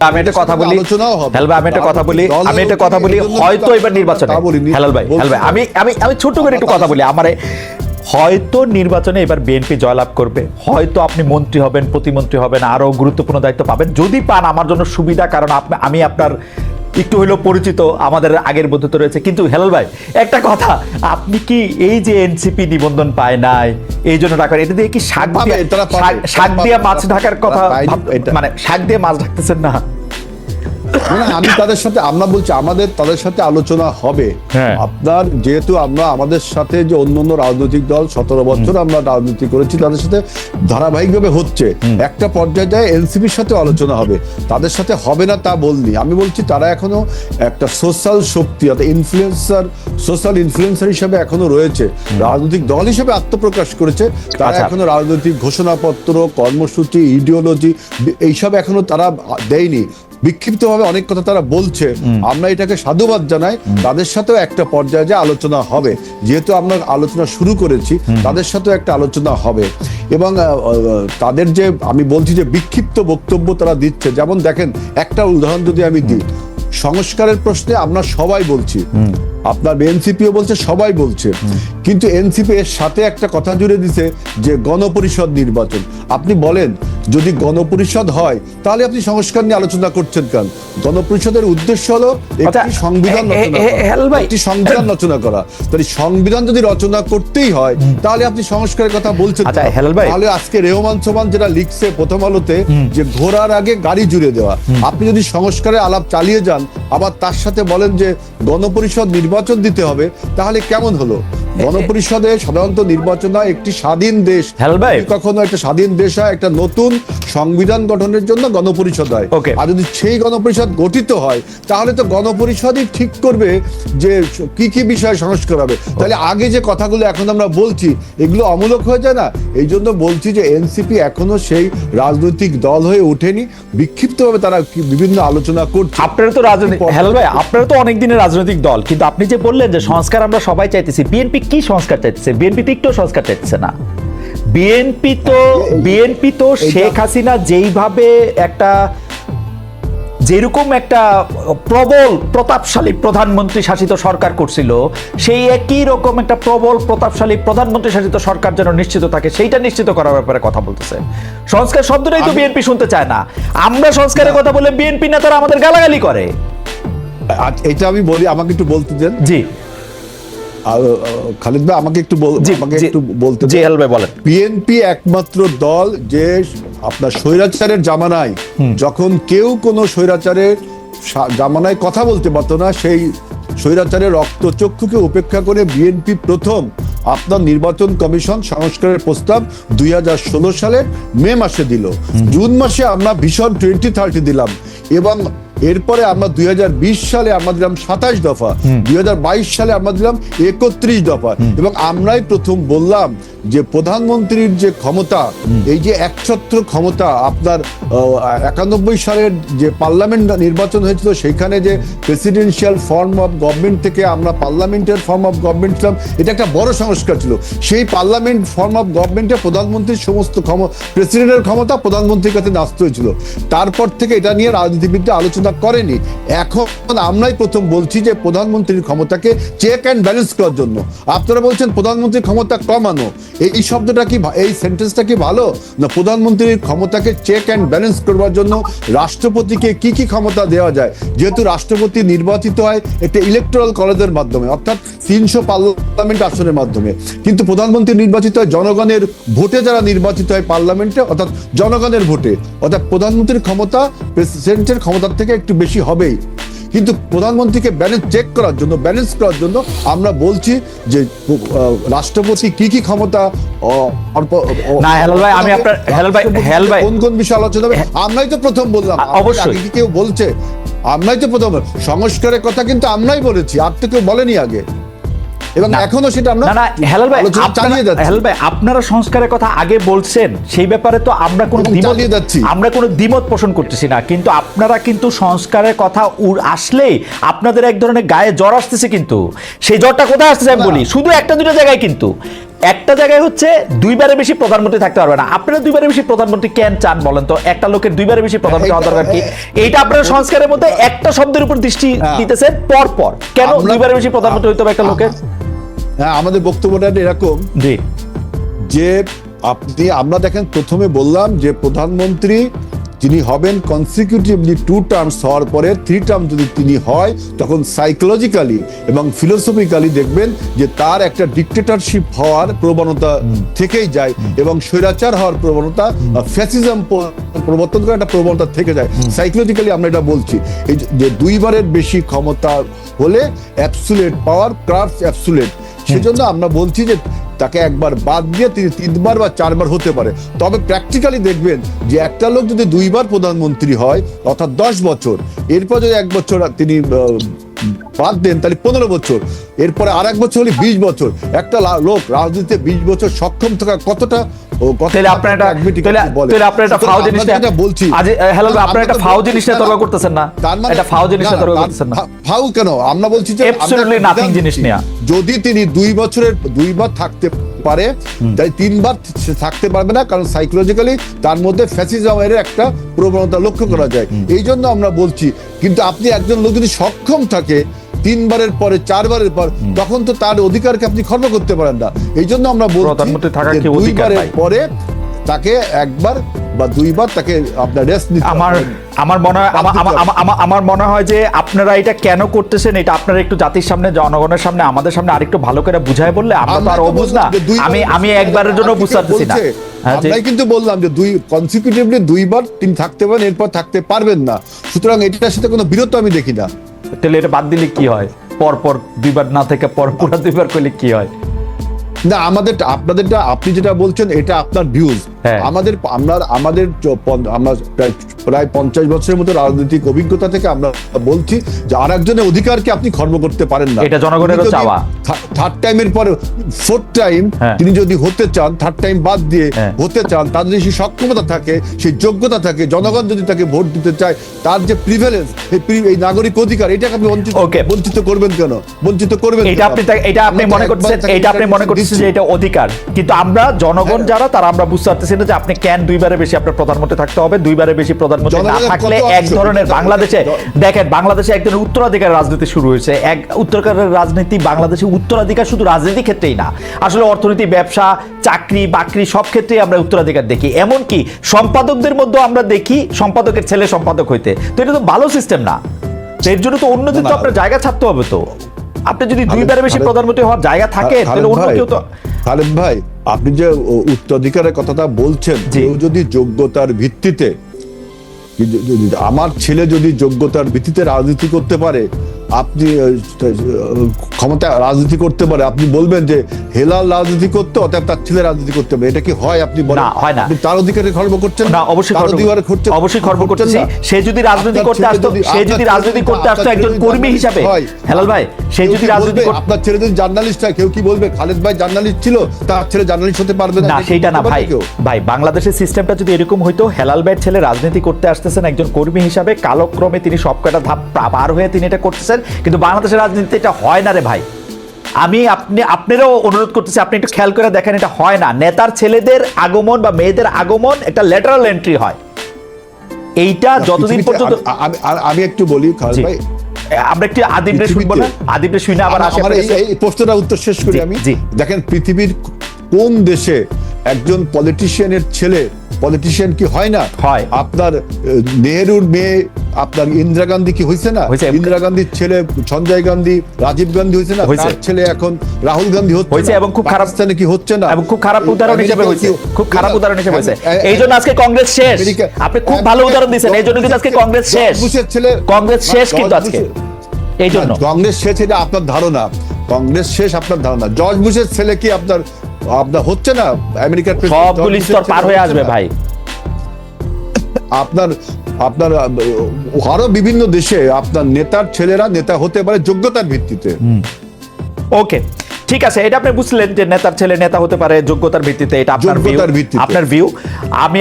আমি একটা কথা বলি, হয়তো এবার নির্বাচনে হেলাল ভাই আমি ছোট করে একটু কথা বলি, আমারে হয়তো নির্বাচনে এবার বিএনপি জয়লাভ করবে, হয়তো আপনি মন্ত্রী হবেন, প্রতিমন্ত্রী হবেন, আরো গুরুত্বপূর্ণ দায়িত্ব পাবেন, যদি পান আমার জন্য সুবিধা, কারণ আমি আপনার একটু হলেও পরিচিত, আমাদের আগের বন্ধুত্ব রয়েছে। কিন্তু হেলাল ভাই একটা কথা, আপনি কি এই যে এনসিপি নিবন্ধন পায় নাই এই জন্য টাকা, এটা দিয়ে কি শাক দিয়ে মাছ ঢাকার কথা, মানে শাক দিয়ে মাছ ঢাকতেছেন না? আমি তাদের সাথে, আমরা বলছি আমাদের তাদের সাথে আলোচনা হবে। আপনার যেহেতু আমরা আমাদের সাথে যে অন্যান্য রাজনৈতিক দল 17 বছর আমরা রাজনীতি করেছি, তাদের সাথে ধারাবাহিকভাবে হচ্ছে, একটা পর্যায়ে যায় এনসিপির সাথে আলোচনা হবে, তাদের সাথে হবে না তা বলনি। আমি বলছি তারা এখনো একটা সোশ্যাল শক্তি, অর্থাৎ সোশ্যাল ইনফ্লুয়েন্সার হিসেবে এখনো রয়েছে, রাজনৈতিক দল হিসেবে আত্মপ্রকাশ করেছে, তারা এখনো রাজনৈতিক ঘোষণাপত্র, কর্মসূচি, ইডিওলজি এইসব এখনো তারা দেয়নি। বিক্ষিপ্তভাবে অনেক কথা তারা বলছে, আমরা এটাকে সাধুবাদ জানাই। তাদের সাথেও একটা পর্যায়ে যে আলোচনা হবে, যেহেতু আমরা আলোচনা শুরু করেছি, তাদের সাথেও একটা আলোচনা হবে। এবং তাদের যে আমি বলছি যে বিক্ষিপ্ত বক্তব্য তারা দিচ্ছে, যেমন দেখেন একটা উদাহরণ যদি আমি দিই, সংস্কারের প্রশ্নে আমরা সবাই বলছি, আপনার এনসিপিও বলছে, সবাই বলছে, কিন্তু এনসিপি এর সাথে একটা কথা জুড়ে দিছে যে গণপরিষদ নির্বাচন। আপনি বলেন যদি গণপরিষদ হয় তাহলে আপনি সংস্কার নিয়ে আলোচনা করছেন কেন? গণপরিষদের উদ্দেশ্য হলো একটি সংবিধান রচনা করা। তাহলে সংবিধান যদি রচনা করতেই হয় তাহলে আপনি সংস্কারের কথা বলছেন। তাহলে আজকে রেহমান সোমান যেটা লিখছে প্রথম আলোতে, যে ঘোড়ার আগে গাড়ি জুড়ে দেওয়া, আপনি যদি সংস্কারের আলাপ চালিয়ে যান আবার তার সাথে বলেন যে গণপরিষদ নির্বাচন দিতে হবে, তাহলে কেমন হলো? গণপরিষদে সাধারণত নির্বাচন হয় একটি স্বাধীন দেশ, কখনো একটা স্বাধীন দেশ হয় একটা নতুন সংবিধান গঠনের জন্য গণপরিষদ হয়। আর যদি সেই গণপরিষদ গঠিত হয় তাহলে তো গণপরিষদই ঠিক করবে যে কি কি বিষয়ে সংস্কার হবে। তাহলে আগে যে কথাগুলো এখন আমরা বলছি এগুলো অমূলক হয়ে যায় না? এই জন্য বলছি যে এনসিপি এখনো সেই রাজনৈতিক দল হয়ে ওঠেনি, বিক্ষিপ্তভাবে তারা বিভিন্ন আলোচনা করছে। আপনারা তো রাজনৈতিক, হেলাল ভাই আপনারা তো অনেক দিনের রাজনৈতিক দল, কিন্তু আপনি যে বললেন যে সংস্কার আমরা সবাই চাইতেছি, বিএনপি কি সংস্কার চাইতেছে? বিএনপি তো একটু সংস্কার চাইতেছে না। বিএনপি তো শেখ হাসিনা যেইভাবে একটা, যেরকম একটা প্রবল প্রতাপশালী প্রধানমন্ত্রী শাসিত সরকার করছিল, সেই একই রকম একটা প্রবল প্রতাপশালী প্রধানমন্ত্রী শাসিত সরকার যেন নিশ্চিত থাকে, সেইটা নিশ্চিত করার ব্যাপারে কথা বলতেছে। সংস্কার শব্দটাই তো বিএনপি শুনতে চায় না। আমরা সংস্কারের কথা বলে বিএনপি নেতারা আমাদের গালাগালি করে। এটা আমি বলি, আমাকে একটু বলতে দেন। জি খালিদ ভাই, আমাকে একটু বলতে বলেন। বিএনপি একমাত্র দল যে আপনার স্বৈরাচারের জামানায়, যখন কেউ কোনো স্বৈরাচারের জামানায় কথা বলতে পারতো না, সেই স্বৈরাচারের রক্তচক্ষুকে উপেক্ষা করে বিএনপি প্রথম আপনার নির্বাচন কমিশন সংস্কারের প্রস্তাব 2016 সালের মে মাসে দিল। জুন মাসে আমরা ভীষণ 2030 দিলাম, এবং এরপরে আমরা 2020 সালে আমরা দিলাম 27 দফা, 2022 সালে আমরা দিলাম 31 দফা, এবং আমরাই প্রথম বললাম যে প্রধানমন্ত্রীর যে ক্ষমতা, এই যে একছত্র ক্ষমতা, আপনার 91 সালের যে পার্লামেন্ট নির্বাচন হয়েছিল সেখানে যে প্রেসিডেন্সিয়াল ফর্ম অফ গভর্নমেন্ট থেকে আমরা পার্লামেন্টের ফর্ম অফ গভর্নমেন্ট ছিলাম, এটা একটা বড় সংস্কার ছিল। সেই পার্লামেন্ট ফর্ম অফ গভর্নমেন্টে প্রধানমন্ত্রীর সমস্ত প্রেসিডেন্টের ক্ষমতা প্রধানমন্ত্রীর কাছে ন্যস্ত হয়েছিল। তারপর থেকে এটা নিয়ে রাজনীতিবিদরা আলোচনা করেনি। এখন আমরাই প্রথম বলছি যে প্রধানমন্ত্রীর ক্ষমতাকে চেক অ্যান্ড ব্যালেন্স করার জন্য। আপনারা বলছেন প্রধানমন্ত্রীর ক্ষমতা কমানো, এই শব্দটা কি, এই সেন্টেন্সটা কি ভালো না? প্রধানমন্ত্রীর ক্ষমতাকে চেক অ্যান্ড ব্যালেন্স করবার জন্য রাষ্ট্রপতিকে কি কি ক্ষমতা দেওয়া যায়, যেহেতু রাষ্ট্রপতি নির্বাচিত হয় একটা ইলেকটোরাল কলেজের মাধ্যমে, অর্থাৎ 300 পার্লামেন্ট আসনের মাধ্যমে, কিন্তু প্রধানমন্ত্রী নির্বাচিত হয় জনগণের ভোটে, যারা নির্বাচিত হয় পার্লামেন্টে, অর্থাৎ জনগণের ভোটে। অর্থাৎ প্রধানমন্ত্রীর ক্ষমতা প্রেসিডেন্টের ক্ষমতার থেকে একটু বেশি হবেই, কিন্তু প্রধানমন্ত্রীকে ব্যালেন্স করার জন্য আমরা বলছি যে রাষ্ট্রপতি কি কি ক্ষমতা, কোন কোন বিষয় আলোচনা হবে, আমরাই তো প্রথম বললাম। অবশ্যই কেউ বলছে, আমরাই তো প্রথম সংস্কারের কথা কিন্তু আমরাই বলেছি, আর তো কেউ বলেনি আগে, এবং এখনো সেটা আমরা হেলাল ভাই আপনারা সংস্কারের কথা আগে বলছেন, সেই ব্যাপারে তো আমরা কোনো দ্বিমত পোষণ করতেছি না, কিন্তু আপনারা কিন্তু সংস্কারের কথা আসলেই আপনাদের এক ধরনের গায়ে জ্বর আসতেছে। কিন্তু সেই জ্বরটা কোথায় আসতেছে আমি বলি, শুধু একটা দুটো জায়গায়, কিন্তু একটা জায়গায় হচ্ছে দুইবারের বেশি প্রধানমন্ত্রী থাকতে পারবে না। আপনারা দুইবারের বেশি প্রধানমন্ত্রী কেন চান বলেন তো? একটা লোকের দুইবারের বেশি প্রধানমন্ত্রী হওয়া দরকার কি? এইটা আপনারা সংস্কারের মধ্যে একটা শব্দের উপর দৃষ্টি দিতেছেন পর পর, কেন দুইবারের বেশি প্রধানমন্ত্রী হইতে হবে একটা লোকের? হ্যাঁ, আমাদের বক্তব্যটা এরকম জি, যে আমরা দেখেন প্রথমে বললাম যে প্রধানমন্ত্রী যিনি হবেন কনসিকিউটিভলি 2 টার্মস হওয়ার পরে 3 টার্ম যদি তিনি হয়, তখন সাইকোলজিক্যালি এবং ফিলোসফিক্যালি দেখবেন যে তার একটা ডিক্টেটরশিপ হওয়ার প্রবণতা থেকেই যায় এবং স্বৈরাচার হওয়ার প্রবণতা, ফ্যাসিজম প্রবর্তন করার একটা প্রবণতা থেকে যায়। সাইকোলজিক্যালি আমরা এটা বলছি, এই যে দুইবারের বেশি ক্ষমতা হলে অ্যাবসুলেট পাওয়ার ক্রাফটস অ্যাবসুলেট, সেজন্য আমরা বলছি যে তাকে একবার বাদ দিয়ে তিনি 3 বার বা 4 বার হতে পারে। তবে প্র্যাকটিক্যালি দেখবেন যে একটা লোক যদি 2 বার প্রধানমন্ত্রী হয়, অর্থাৎ 10 বছর, এরপর যদি 1 বছর তিনি বাদ দেন তাহলে 15 বছর, এরপরে আর 1 বছর হলে 20 বছর। একটা লোক রাজনীতিতে 20 বছর সক্ষম থাকা কতটা যদি তিনি 2 বছরের 2 বার থাকতে পারে, তাই 3 বার থাকতে পারবে না, কারণ সাইকোলজিক্যালি তার মধ্যে ফ্যাসিজমের একটা প্রবণতা লক্ষ্য করা যায়। এই জন্য আমরা বলছি, কিন্তু আপনি একজন লোক যদি সক্ষম থাকে 3 বারের পরে 4 বারের পর, তখন তো তার অধিকারকে আপনি খর্ব করতে পারেন না। এই জন্য আমরা বলছি 2 বারের পরে তাকে 1 বার বা 2 বার তাকে আপনার রেস্ট নিতে। আমার মনে হয় যে আপনারা এটা কেন করতেছেন, এটা আপনারা একটু জাতির সামনে, জনগণের সামনে, আমাদের সামনে আরেকটু ভালো করে বুঝায় বললে আমরা তো আর অবুঝ না। আমি একবারের জন্য বুঝতেছি না। আমরাই কিন্তু বললাম যে কনসিকিউটিভলি 2 বার তিনি থাকতে পারেন, এরপর থাকতে পারবেন না। সুতরাং এটার সাথে কোনো বিরোধ আমি দেখি না। তাহলে এটা বাদ দিলে কি হয়? পর 2 বার না থেকে পর পুরো 2 বার করলে কি হয়? না, আপনাদেরটা আপনি যেটা বলছেন এটা আপনার ভিউজ। আমাদের প্রায় 50 বছরের মতো রাজনৈতিক অভিজ্ঞতা থেকে আমরা বলছি যে আরেকজনের অধিকারকে আপনি খর্ব করতে পারেন না। এটা জনগণেরও চাওয়া। 3rd টাইমের পরে 4th টাইম তিনি যদি হতে চান, 3rd টাইম বাদ দিয়ে হতে চান, তার যদি সেই সক্ষমতা থাকে, সেই যোগ্যতা থাকে, জনগণ যদি তাকে ভোট দিতে চায়, তার যে প্রিভিলেজ, এই নাগরিক অধিকার, এটাকে আপনি বঞ্চিত করবেন কেন? বঞ্চিত করবেন এটা আপনি মনে করছেন যে এটা অধিকার, কিন্তু আমরা জনগণ যারা তারা আমরা বুঝতে পারতেছি না যে আপনি কেন 2 বারের বেশি আপনার প্রধানমন্ত্রী থাকতে হবে। 2 বারের বেশি প্রধানমন্ত্রী না থাকলে এক ধরনের বাংলাদেশে দেখেন, বাংলাদেশে এক ধরনের উত্তরাধিকার রাজনীতি শুরু হয়েছে। এক উত্তরাধিকার রাজনীতি বাংলাদেশে, উত্তরাধিকার শুধু রাজনীতি ক্ষেত্রেই না, আসলে অর্থনীতি, ব্যবসা, চাকরি বাকরি সব ক্ষেত্রেই আমরা উত্তরাধিকার দেখি। এমনকি সম্পাদকদের মধ্যে আমরা দেখি সম্পাদকের ছেলে সম্পাদক হইতে। তো এটা তো ভালো সিস্টেম না। এর জন্য তো অন্যদের তো আপনার জায়গা ছাড়তে হবে। তো আপনি যদি 2 বারের বেশি প্রধানমন্ত্রী হওয়ার জায়গা থাকে, তাহলে অন্য কেউ তো। খালেদ ভাই, আপনি যে উত্তরাধিকারের কথাটা বলছেন, কেউ যদি যোগ্যতার ভিত্তিতে, আমার ছেলে যদি যোগ্যতার ভিত্তিতে রাজনীতি করতে পারে, আপনি ক্ষমতা রাজনীতি করতে পারে, আপনি বলবেন যে হেলাল রাজনীতি করতে, অতএব তার ছেলে রাজনীতি করতে পারে। এটা কি হয়? আপনি বলেন আপনি তার অধিকারে খর্ব করছেন না? অবশ্যই খর্ব করতেছি। সে যদি রাজনীতি করতে আসতো একজন কর্মী হিসাবে, হেলাল ভাই, সে যদি রাজনীতি, আপনার ছেলে যদি জার্নালিস্ট হয়, কেউ কি বলবে খালেদ ভাই জার্নালিস্ট ছিল, তার ছেলে জার্নালিস্ট হতে পারবে না? সেইটা না ভাই, বাংলাদেশের সিস্টেমটা যদি এরকম হইতো, হেলাল ভাইয়ের ছেলে রাজনীতি করতে আসতেছেন একজন কর্মী হিসাবে, কালক্রমে তিনি সবকটা ধাপ পার হয়ে তিনি এটা করতেছেন, কিন্তু বাংলাদেশের রাজনীতিতে এটা হয় না রে ভাই। আপনারাও অনুরোধ করতেছি, আপনি একটু খেয়াল করে দেখেন, এটা হয় না। নেতার ছেলেদের আগমন বা মেয়েদের আগমন একটা ল্যাটারাল এন্ট্রি হয়। এইটা যতদিন পর্যন্ত, আমি একটু বলি খালেদ ভাই, আমরা একটু আদিবরে শুনবো না? আদিবরে শুনে আবার এই প্রশ্নটা উত্তর শেষ করি আমি। দেখেন, পৃথিবীর কোন দেশে একজন পলিটিশিয়ানের ছেলে পলিটিশিয়ান কি হয় না? হয়। আপনার নেহেরুর মেয়ে আপনার ইন্দিরা গান্ধী কি হয়েছে না? ইন্দিরা গান্ধীর ছেলে সঞ্জয় গান্ধী, রাজীব গান্ধী হয়েছে না? তার ছেলে এখন রাহুল গান্ধী হচ্ছে, এবং খুব খারাপ স্থানে কি হচ্ছে না? এবং খুব খারাপ উদাহরণ হিসেবে হয়েছে, খুব খারাপ উদাহরণ হিসেবে হয়েছে। এই জন্য আজকে কংগ্রেস শেষ। আপনি খুব ভালো উদাহরণ দিয়েছেন, এই জন্য কিন্তু আজকে কংগ্রেস শেষ। কংগ্রেস শেষ কিন্তু আজকে, এই জন্য কংগ্রেস শেষ। এটা আপনার ধারণা, কংগ্রেস শেষ আপনার ধারণা। জর্জ বুশের ছেলে কি আপনার হচ্ছে না? আমেরিকার সবগুলি স্তর পার হয়ে আসবে ভাই। আপনার আরো বিভিন্ন দেশে আপনার নেতার ছেলেরা নেতা হতে পারে যোগ্যতার ভিত্তিতে। ওকে, ঠিক আছে, এটা আপনি বুঝলেন যে নেতার ছেলে নেতা হতে পারে যোগ্যতার ভিত্তিতে। এটা আপনার ভিউ। আমি